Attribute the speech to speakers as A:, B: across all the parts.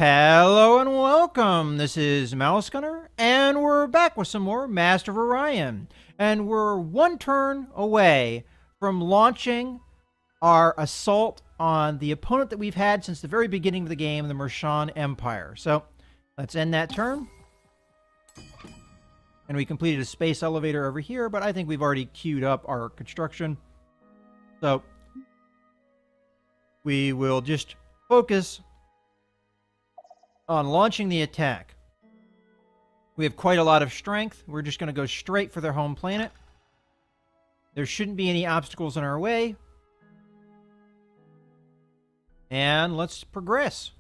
A: Hello and welcome. This is Mouse Gunner, and we're back with some more Master of Orion. And we're one turn away from launching our assault on the opponent that we've had since the very beginning of the game, the Mershan Empire. So let's end that turn. And we completed a space elevator over here, but I think we've already queued up our construction. So we will just focus on launching the attack. We have quite a lot of strength. We're just going to go straight for their home planet. There shouldn't be any obstacles in our way. And let's progress.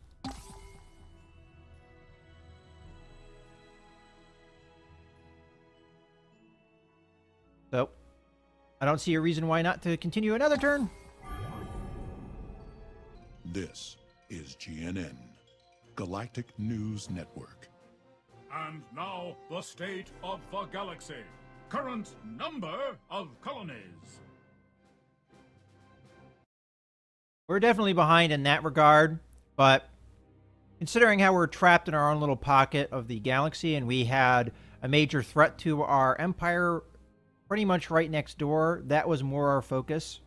A: So, I don't see a reason why not to continue another turn.
B: This is GNN, Galactic News Network.
C: And now, the state of the galaxy. Current number of colonies.
A: We're definitely behind in that regard, but considering how we're trapped in our own little pocket of the galaxy and we had a major threat to our empire pretty much right next door, that was more our focus.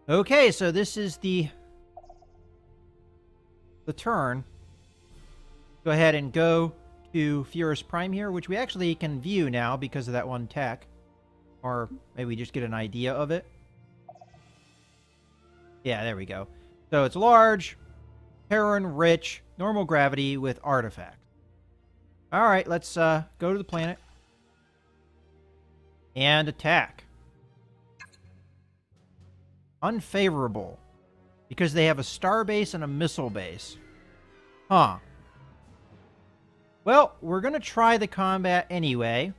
A: Okay, so this is the turn. Go ahead and go to Furus Prime here, which we actually can view now because of that one tech. Or maybe we just get an idea of it. Yeah, there we go. So it's large, Terran rich, normal gravity with artifact. Alright, let's go to the planet. And attack. Unfavorable. Because they have a star base and a missile base. Huh. Well, we're going to try the combat anyway.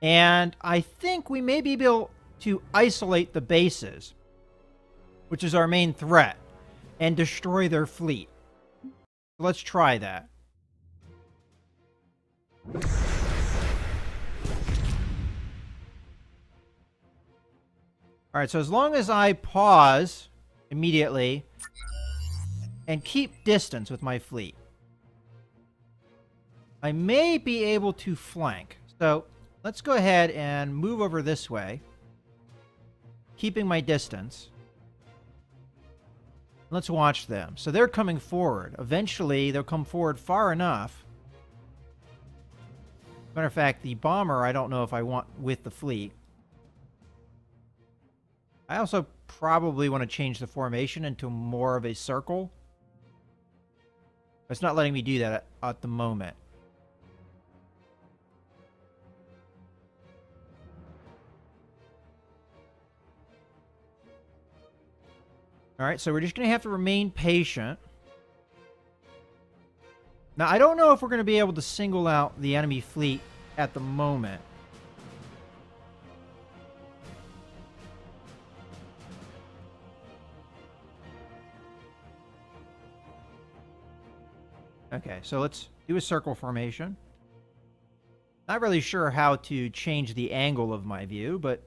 A: And I think we may be able to isolate the bases, which is our main threat, and destroy their fleet. Let's try that. Alright, so as long as I pause immediately and keep distance with my fleet, I may be able to flank. So let's go ahead and move over this way, keeping my distance. Let's watch them. So they're coming forward. Eventually, they'll come forward far enough. Matter of fact, the bomber, I don't know if I want with the fleet. I also probably want to change the formation into more of a circle. It's not letting me do that at the moment. Alright, so we're just going to have to remain patient. Now, I don't know if we're going to be able to single out the enemy fleet at the moment. Okay, so let's do a circle formation. Not really sure how to change the angle of my view, but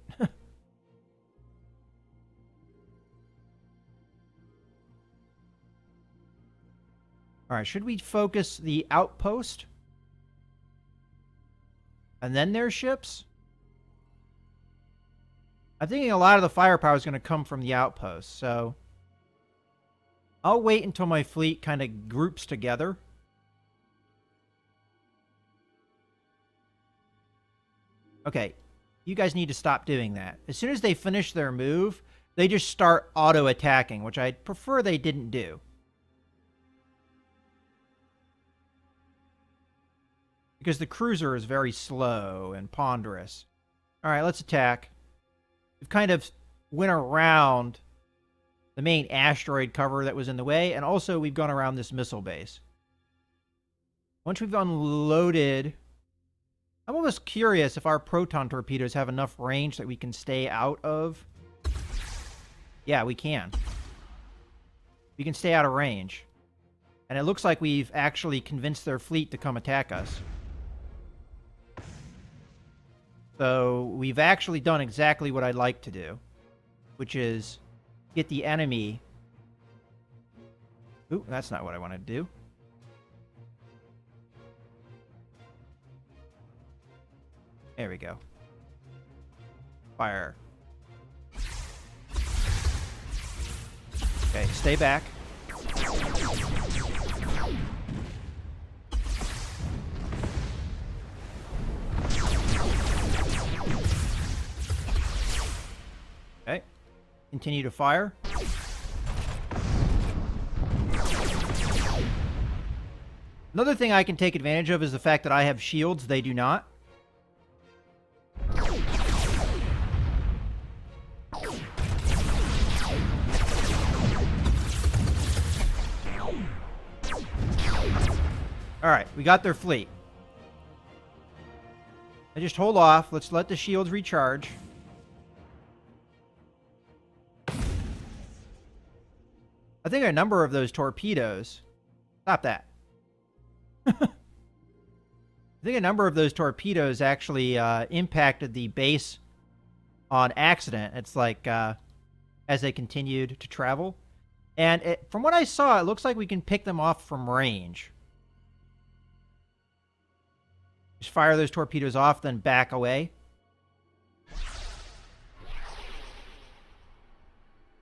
A: alright, should we focus the outpost? And then their ships? I'm thinking a lot of the firepower is going to come from the outpost, so I'll wait until my fleet kind of groups together. Okay, you guys need to stop doing that. As soon as they finish their move, they just start auto-attacking, which I'd prefer they didn't do. Because the cruiser is very slow and ponderous. Alright, let's attack. We've kind of went around the main asteroid cover that was in the way, and also we've gone around this missile base. Once we've unloaded, I'm almost curious if our proton torpedoes have enough range that we can stay out of. Yeah, we can. We can stay out of range. And it looks like we've actually convinced their fleet to come attack us. So we've actually done exactly what I'd like to do, which is get the enemy... Ooh, that's not what I want to do. There we go. Fire. Okay, stay back. Okay. Continue to fire. Another thing I can take advantage of is the fact that I have shields. They do not. Alright, we got their fleet. I just hold off. Let's let the shields recharge. I think a number of those torpedoes... Stop that. I think a number of those torpedoes actually impacted the base on accident. It's like as they continued to travel. And from what I saw, it looks like we can pick them off from range. Just fire those torpedoes off, then back away.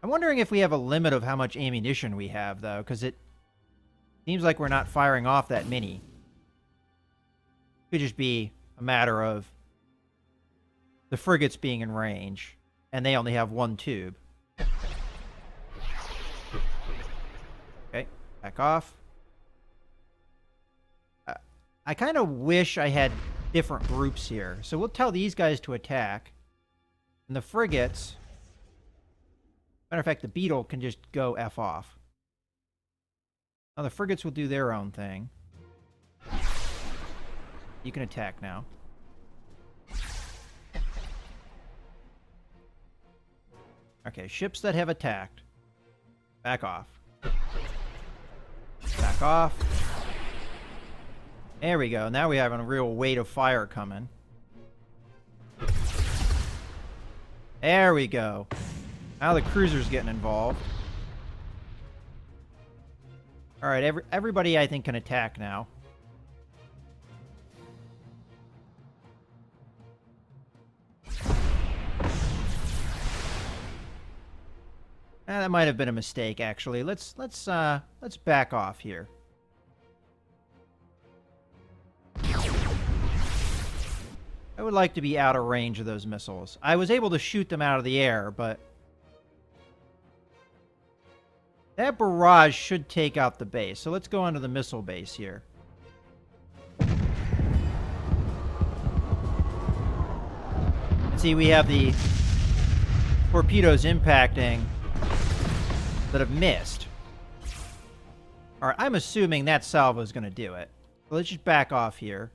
A: I'm wondering if we have a limit of how much ammunition we have, though, because it seems like we're not firing off that many. Could just be a matter of the frigates being in range, and they only have one tube. Okay, back off. I kind of wish I had different groups here. So we'll tell these guys to attack. And the frigates... Matter of fact, the Beetle can just go F off. Now the frigates will do their own thing. You can attack now. Okay, ships that have attacked. Back off. Back off. There we go. Now we have a real weight of fire coming. There we go. Now the cruiser's getting involved. Alright, everybody I think can attack now. That might have been a mistake, actually. Let's back off here. I would like to be out of range of those missiles. I was able to shoot them out of the air, but that barrage should take out the base. So let's go onto the missile base here. See, we have the torpedoes impacting that have missed. Alright, I'm assuming that salvo is going to do it. So let's just back off here.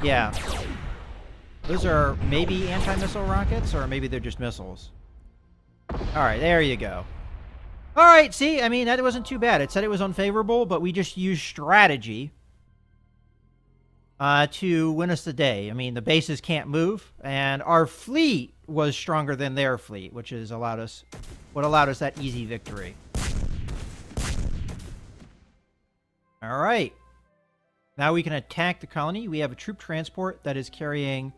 A: Yeah. Those are maybe anti-missile rockets, or maybe they're just missiles. Alright, there you go. Alright, see, I mean, that wasn't too bad. It said it was unfavorable, but we just used strategy to win us the day. I mean, the bases can't move, and our fleet was stronger than their fleet, which is what allowed us that easy victory. Alright. Now we can attack the colony. We have a troop transport that is carrying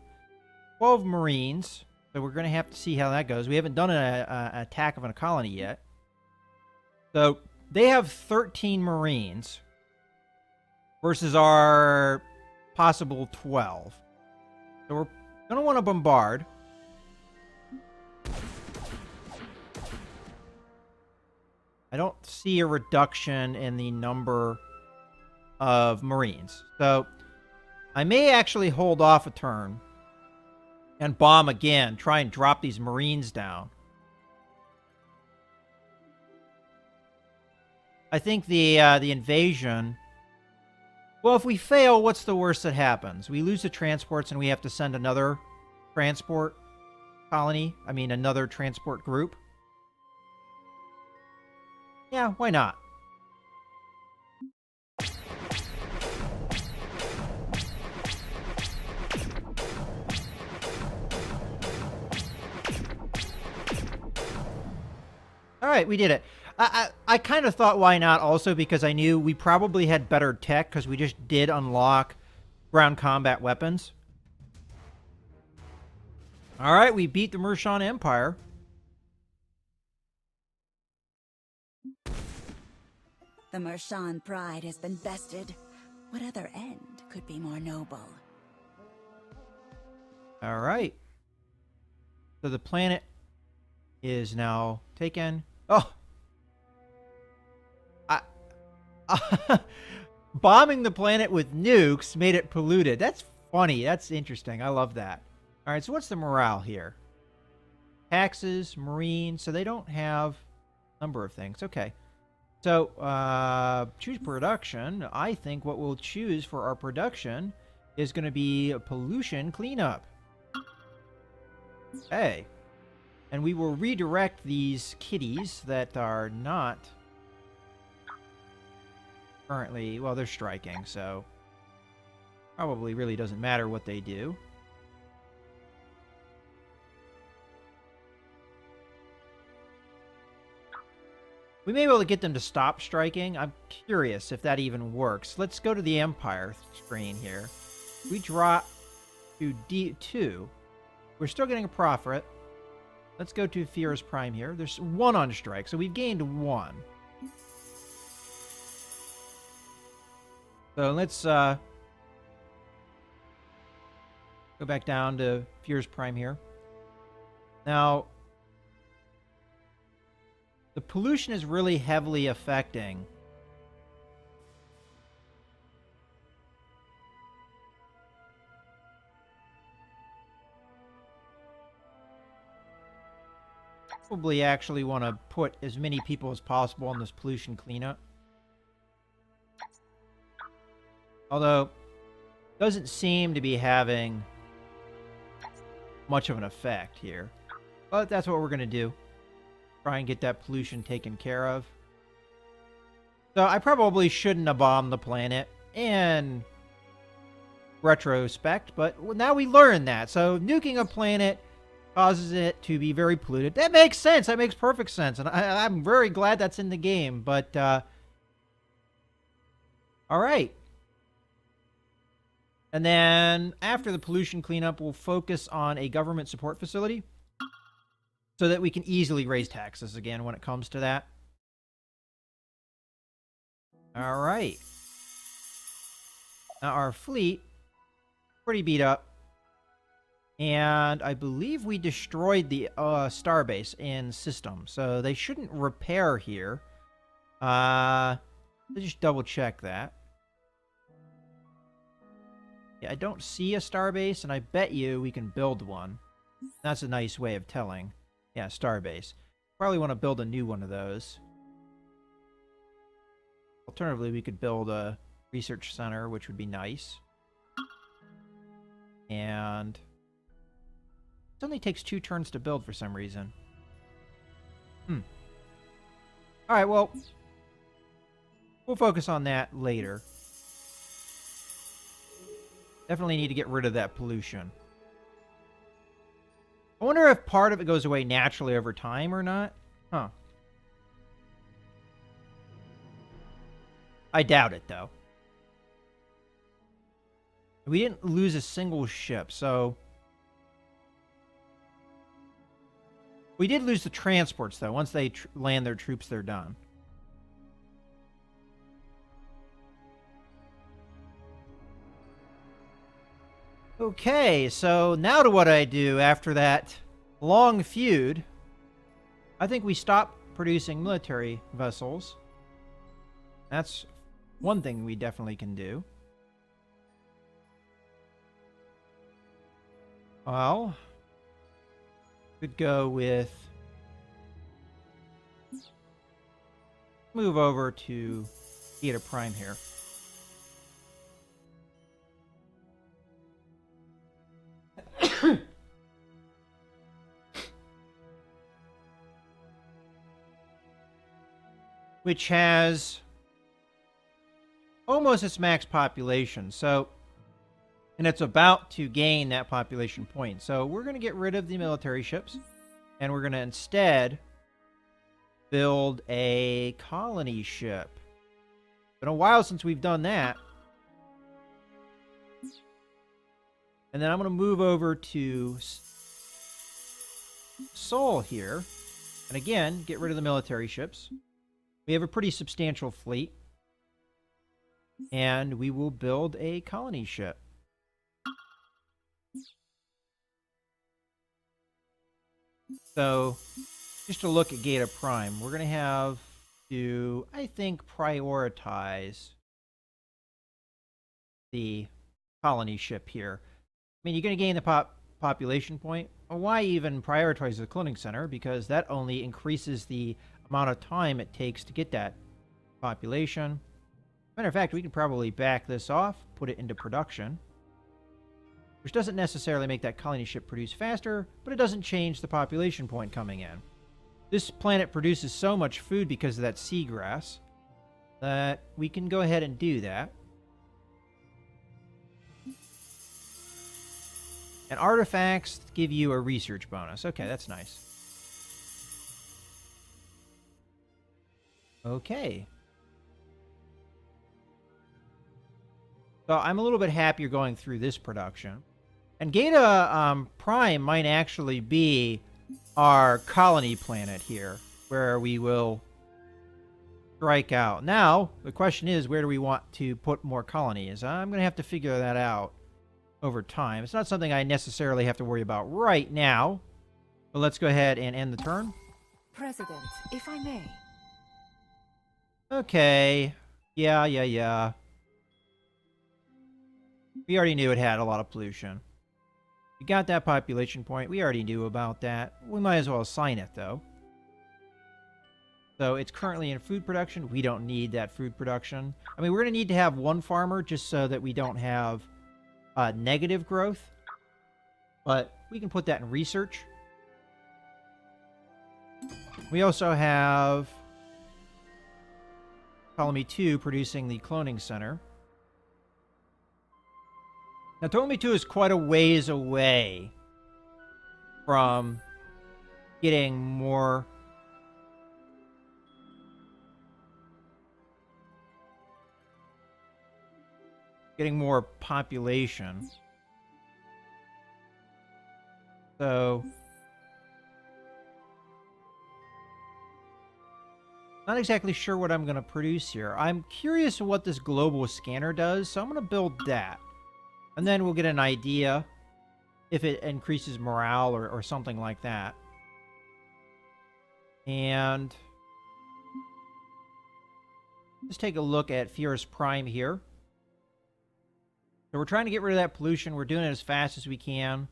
A: 12 Marines. So we're going to have to see how that goes. We haven't done an attack of a colony yet. So they have 13 Marines versus our possible 12. So we're going to want to bombard. I don't see a reduction in the number of Marines. So I may actually hold off a turn and bomb again, try and drop these Marines down. I think the invasion... Well, if we fail, what's the worst that happens? We lose the transports and we have to send another transport colony. I mean, another transport group. Yeah, why not? All right, we did it. I kind of thought why not also because I knew we probably had better tech because we just did unlock ground combat weapons. All right, we beat the Mershon Empire.
D: The Mershon pride has been bested. What other end could be more noble?
A: All right. So the planet is now taken. Oh! Bombing the planet with nukes made it polluted. That's funny. That's interesting. I love that. All right, so what's the morale here? Taxes, Marines. So they don't have a number of things. Okay. So, choose production. I think what we'll choose for our production is going to be a pollution cleanup. Okay. And we will redirect these kitties that are not currently... Well, they're striking, so probably really doesn't matter what they do. We may be able to get them to stop striking. I'm curious if that even works. Let's go to the Empire screen here. We drop to D2. We're still getting a profit. Let's go to Fear's Prime here. There's 1 on strike, so we've gained 1. So let's go back down to Fear's Prime here. Now, the pollution is really heavily affecting probably actually want to put as many people as possible on this pollution cleanup. Although, doesn't seem to be having much of an effect here. But that's what we're going to do. Try and get that pollution taken care of. So I probably shouldn't have bombed the planet in retrospect, but now we learn that. So nuking a planet causes it to be very polluted. That makes sense. That makes perfect sense. And I'm very glad that's in the game. But, all right. And then after the pollution cleanup, we'll focus on a government support facility so that we can easily raise taxes again when it comes to that. All right. Now our fleet, pretty beat up. And I believe we destroyed the starbase in system. So they shouldn't repair here. Let's just double check that. Yeah, I don't see a starbase, and I bet you we can build one. That's a nice way of telling. Yeah, starbase. Probably want to build a new one of those. Alternatively, we could build a research center, which would be nice. And it only takes 2 turns to build for some reason. Alright, well, we'll focus on that later. Definitely need to get rid of that pollution. I wonder if part of it goes away naturally over time or not. Huh. I doubt it, though. We didn't lose a single ship, so... We did lose the transports, though. Once they land their troops, they're done. Okay, so now to what I do after that long feud. I think we stop producing military vessels. That's one thing we definitely can do. Well, could go with... Move over to Theater Prime here. Which has almost its max population. So, and it's about to gain that population point. So we're going to get rid of the military ships, and we're going to instead build a colony ship. Been a while since we've done that. And then I'm going to move over to Seoul here. And again, get rid of the military ships. We have a pretty substantial fleet. And we will build a colony ship. So, just to look at Geta Prime, we're going to have to, I think, prioritize the colony ship here. I mean, you're going to gain the population point. Well, why even prioritize the cloning center? Because that only increases the amount of time it takes to get that population. Matter of fact, we can probably back this off, put it into production, which doesn't necessarily make that colony ship produce faster, but it doesn't change the population point coming in. This planet produces so much food because of that seagrass that we can go ahead and do that. And artifacts give you a research bonus. Okay, that's nice. Okay. So I'm a little bit happier going through this production. And Geta Prime might actually be our colony planet here, where we will strike out. Now, the question is, where do we want to put more colonies? I'm going to have to figure that out over time. It's not something I necessarily have to worry about right now. But let's go ahead and end the turn.
E: President, if I may.
A: Okay. Yeah. We already knew it had a lot of pollution. We got that population point. We already knew about that. We might as well assign it, though. So it's currently in food production. We don't need that food production. I mean, we're going to need to have one farmer just so that we don't have negative growth. But we can put that in research. We also have Ptolemy 2 producing the cloning center. Now, Ptolemy 2 is quite a ways away from getting more population. So, not exactly sure what I'm going to produce here. I'm curious what this global scanner does, so I'm going to build that. And then we'll get an idea if it increases morale or something like that. And let's take a look at Fierce Prime here. So we're trying to get rid of that pollution. We're doing it as fast as we can.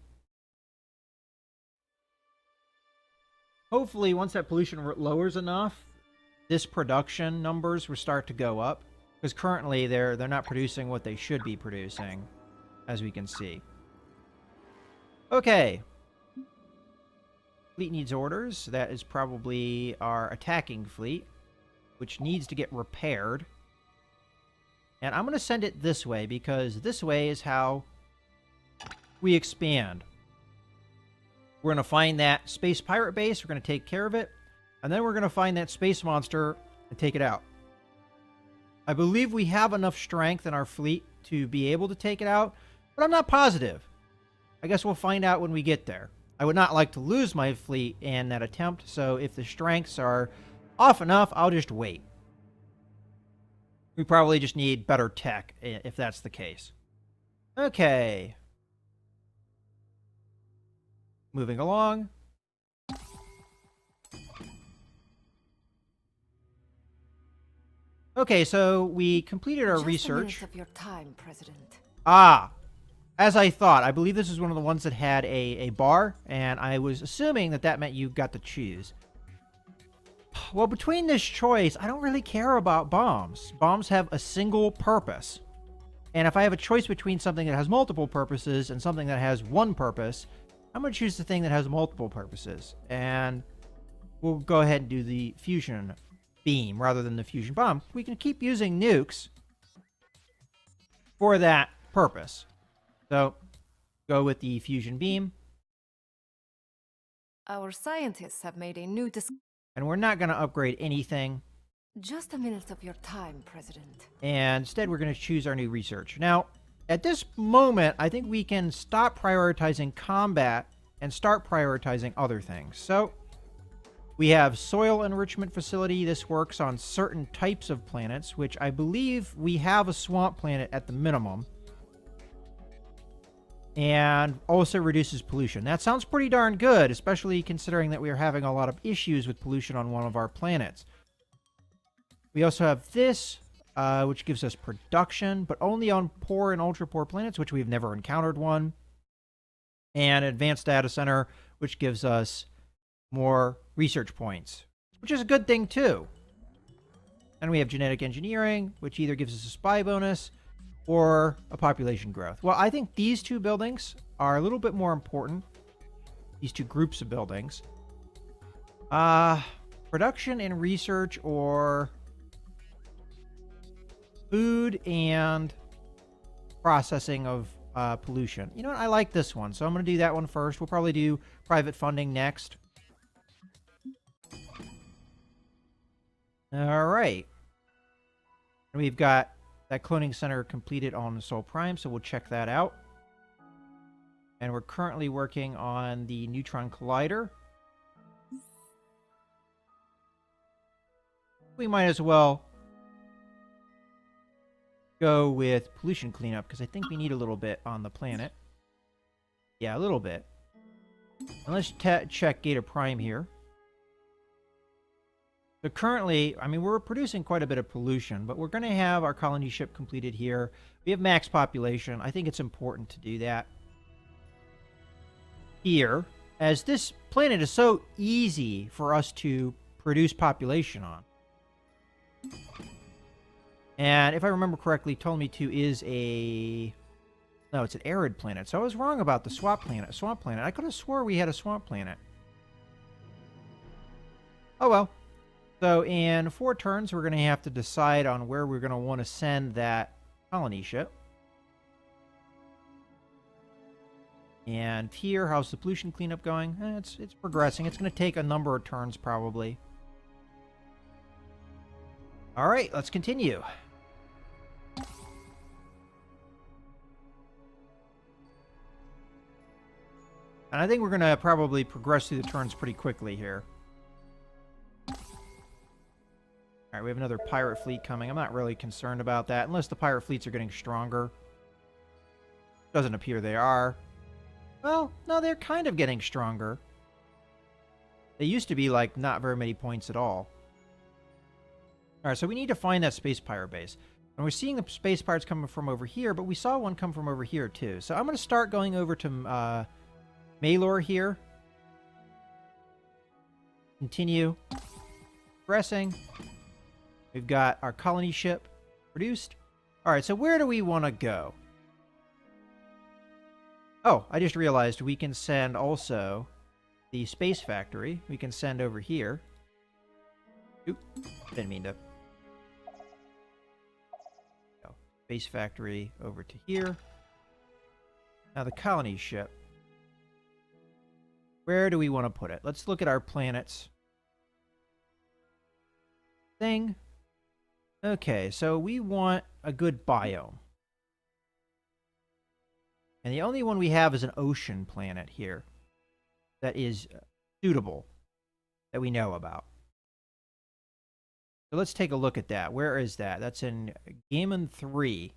A: Hopefully, once that pollution lowers enough, this production numbers will start to go up. Because currently, they're not producing what they should be producing, as we can see. Okay. Fleet needs orders. That is probably our attacking fleet, which needs to get repaired. And I'm going to send it this way, because this way is how we expand. We're going to find that space pirate base. We're going to take care of it. And then we're going to find that space monster and take it out. I believe we have enough strength in our fleet to be able to take it out, but I'm not positive. I guess we'll find out when we get there. I would not like to lose my fleet in that attempt, so if the strengths are off enough, I'll just wait. We probably just need better tech, if that's the case. Okay. Moving along. Okay, so we completed our
E: Just
A: research.
E: A minute of your time, President.
A: Ah, as I thought. I believe this is one of the ones that had a bar, and I was assuming that that meant you got to choose. Well, between this choice, I don't really care about bombs. Bombs have a single purpose. And if I have a choice between something that has multiple purposes and something that has one purpose, I'm going to choose the thing that has multiple purposes. And we'll go ahead and do the fusion beam rather than the fusion bomb. We can keep using nukes for that purpose. So, go with the fusion beam.
E: Our scientists have made a new
A: And we're not going to upgrade anything.
E: Just a minute of your time, President.
A: And instead, we're going to choose our new research. Now, At this moment, I think we can stop prioritizing combat and start prioritizing other things. So we have soil enrichment facility. This works on certain types of planets, which I believe we have a swamp planet at the minimum. And also reduces pollution. That sounds pretty darn good, especially considering that we are having a lot of issues with pollution on one of our planets. We also have this, which gives us production, but only on poor and ultra-poor planets, which we've never encountered one. And advanced data center, which gives us more research points, which is a good thing too. And we have genetic engineering, which either gives us a spy bonus or a population growth. Well, I think these two buildings are a little bit more important. These two groups of buildings. Production and research, or food and processing of pollution. You know what? I like this one, so I'm going to do that one first. We'll probably do private funding next. All right. And we've got that cloning center completed on Sol Prime, so we'll check that out. And we're currently working on the neutron collider. We might as well go with pollution cleanup, because I think we need a little bit on the planet. Yeah, a little bit. And let's check Gata Prime here. So currently, I mean, we're producing quite a bit of pollution, but we're going to have our colony ship completed here. We have max population. I think it's important to do that here, as this planet is so easy for us to produce population on. And if I remember correctly, Ptolemy 2 is a... No, it's an arid planet. So I was wrong about the swamp planet. I could have swore we had a swamp planet. Oh well. So in 4 turns, we're going to have to decide on where we're going to want to send that colony ship. And here, how's the pollution cleanup going? It's progressing. It's going to take a number of turns, probably. All right, let's continue. And I think we're going to probably progress through the turns pretty quickly here. Alright, we have another pirate fleet coming. I'm not really concerned about that, unless the pirate fleets are getting stronger. Doesn't appear they are. Well, no, they're kind of getting stronger. They used to be, like, not very many points at all. Alright, so we need to find that space pirate base. And we're seeing the space pirates coming from over here, but we saw one come from over here, too. So I'm going to start going over to Maylor here. Continue. Progressing. We've got our colony ship produced. All right, so where do we want to go? Oh, I just realized we can send also the space factory. We can send over here. Oop, didn't mean to. Go. Space factory over to here. Now the colony ship. Where do we want to put it? Let's look at our planets. Thing. Okay, so we want a good biome. And the only one we have is an ocean planet here that is suitable, that we know about. So let's take a look at that. Where is that? That's in Gammon 3.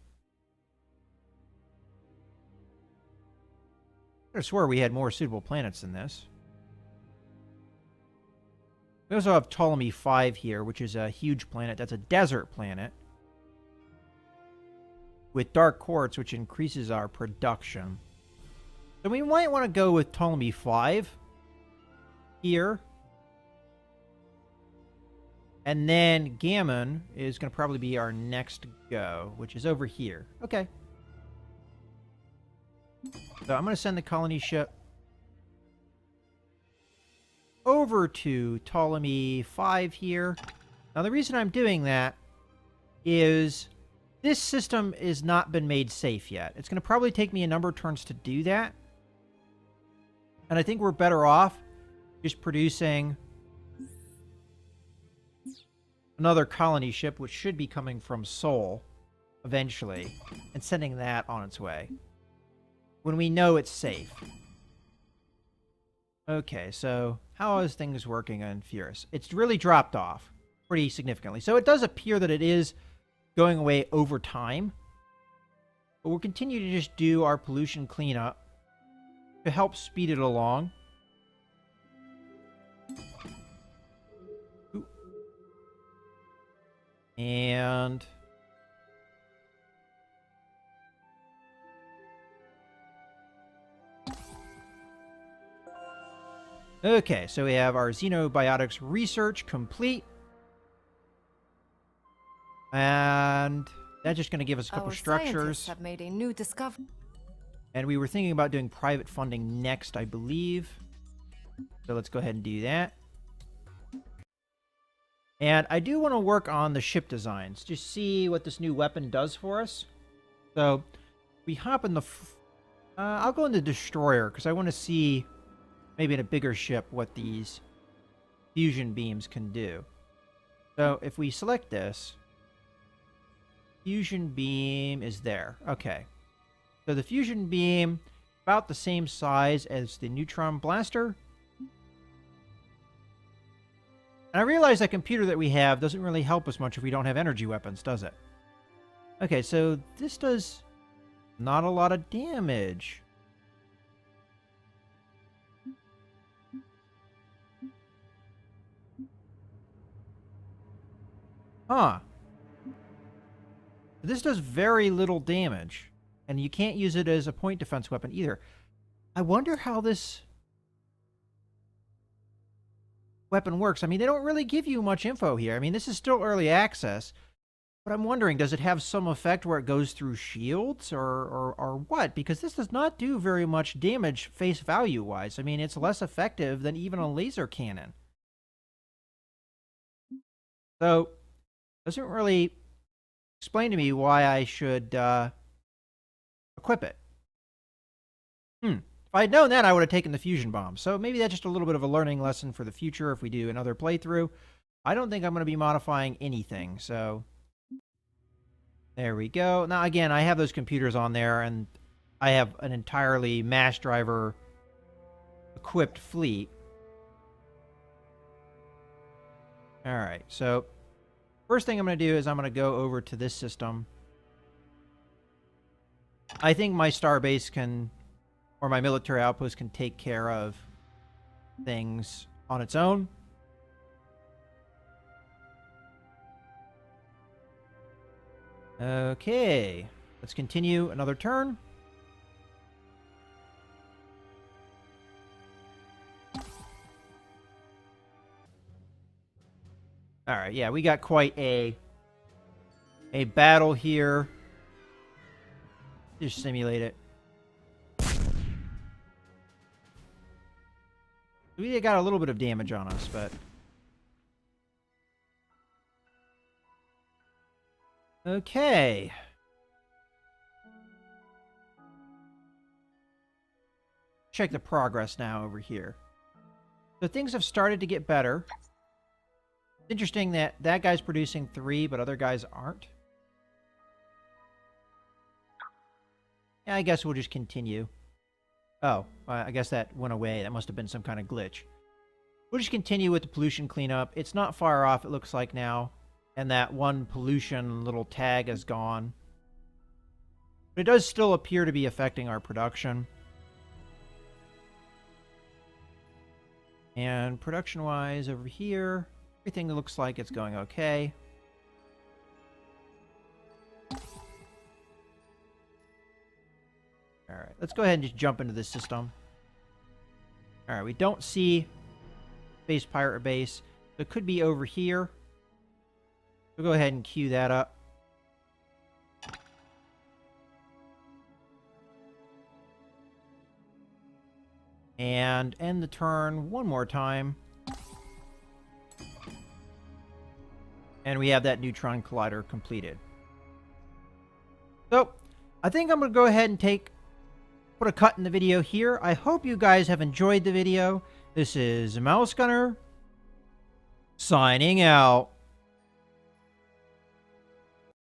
A: I swear we had more suitable planets than this. We also have Ptolemy 5 here, which is a huge planet. That's a desert planet. With dark quartz, which increases our production. So we might want to go with Ptolemy 5 here. And then Gammon is going to probably be our next go, which is over here. Okay. So I'm going to send the colony ship over to Ptolemy 5 here. Now, the reason I'm doing that is this system has not been made safe yet. It's going to probably take me a number of turns to do that. And I think we're better off just producing another colony ship, which should be coming from Sol. eventually and sending that on its way when we know it's safe. Okay, so how is things working on Furus? It's really dropped off pretty significantly. So it does appear that it is going away over time. But we'll continue to just do our pollution cleanup to help speed it along. Ooh. And okay, so we have our xenobiotics research complete. And that's just going to give us a couple
E: Our
A: structures.
E: scientists have made a new discovery.
A: And we were thinking about doing private funding next, I believe. So let's go ahead and do that. And I do want to work on the ship designs. Just see what this new weapon does for us. So we hop in the... I'll go in the destroyer because I want to see, maybe in a bigger ship, what these fusion beams can do. So if we select this, fusion beam is there. Okay. So the fusion beam, about the same size as the neutron blaster. And I realize that computer that we have doesn't really help us much if we don't have energy weapons, does it? Okay, so this does not a lot of damage. Huh. This does very little damage. And you can't use it as a point defense weapon either. I wonder how this weapon works. I mean, they don't really give you much info here. I mean, this is still early access. But I'm wondering, does it have some effect where it goes through shields or what? Because this does not do very much damage face value-wise. I mean, it's less effective than even a laser cannon. So, doesn't really explain to me why I should equip it. If I had known that, I would have taken the fusion bomb. So maybe that's just a little bit of a learning lesson for the future if we do another playthrough. I don't think I'm going to be modifying anything, so there we go. Now, again, I have those computers on there, and I have an entirely mass driver equipped fleet. All right, so first thing I'm going to do is I'm going to go over to this system. I think my starbase can, or my military outpost can take care of things on its own. Okay, let's continue another turn. All right, yeah, we got quite a battle here. Just simulate it. We got a little bit of damage on us, but okay. Check the progress now over here. So things have started to get better. It's interesting that that guy's producing 3, but other guys aren't. Yeah, I guess we'll just continue. Oh, I guess that went away. That must have been some kind of glitch. We'll just continue with the pollution cleanup. It's not far off, it looks like now. And that one pollution little tag is gone. But it does still appear to be affecting our production. And production-wise, over here, everything looks like it's going okay. Alright, let's go ahead and just jump into this system. Alright, we don't see Space Pirate Base. So it could be over here. We'll go ahead and queue that up. And end the turn one more time. And we have that neutron collider completed. So, I think I'm going to go ahead and put a cut in the video here. I hope you guys have enjoyed the video. This is Mouse Gunner, signing out.